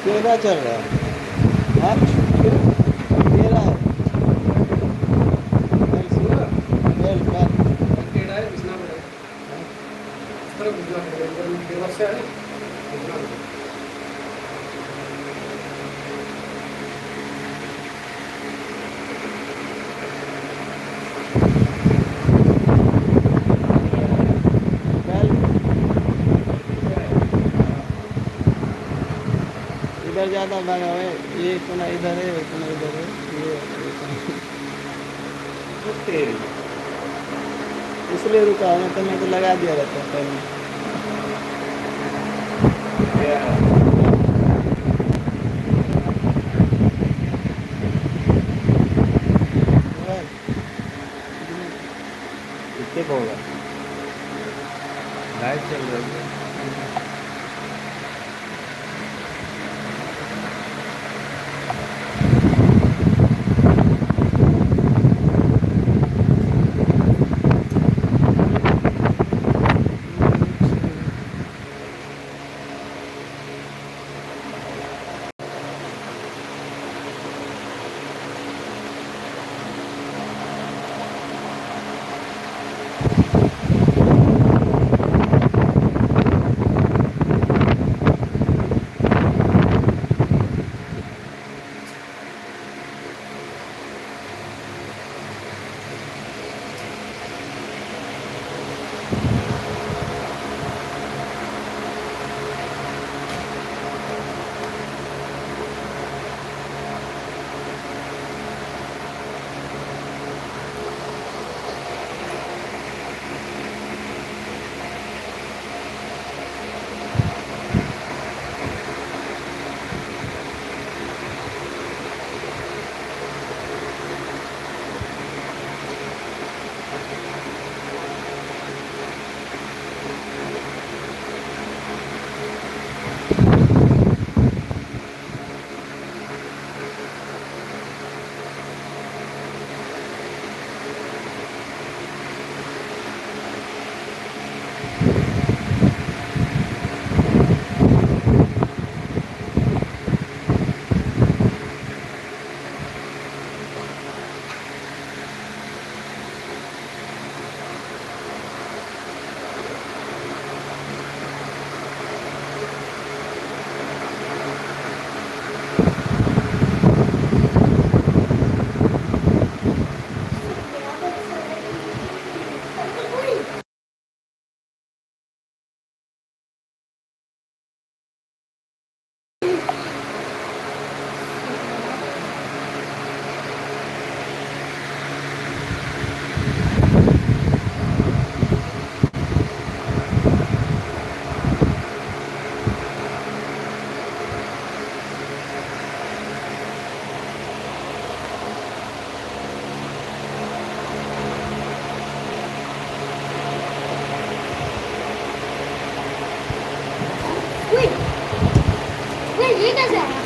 क्यों ना चल रहा है? हाँ? ये रहा है। Bell bell. बेल इधर ज़्यादा भागा हुआ है। ये इतना इधर है, इतना इधर है। ये इसलिए रुका हूँ, तो मैं तो लगा दिया रहता पहले। कितने को होगा? लाइट चल रही है। ये कैसे आया?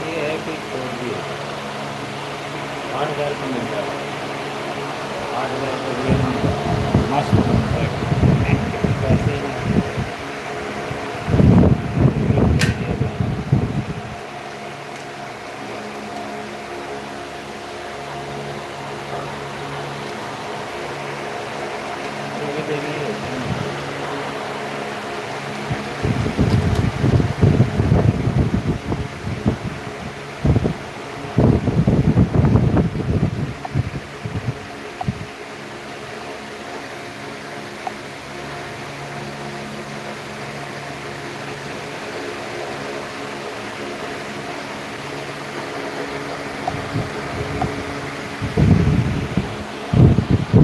ये है कि छोड़ दिए। 8,000 का मिल जाएगा। 8,000 का मस्त।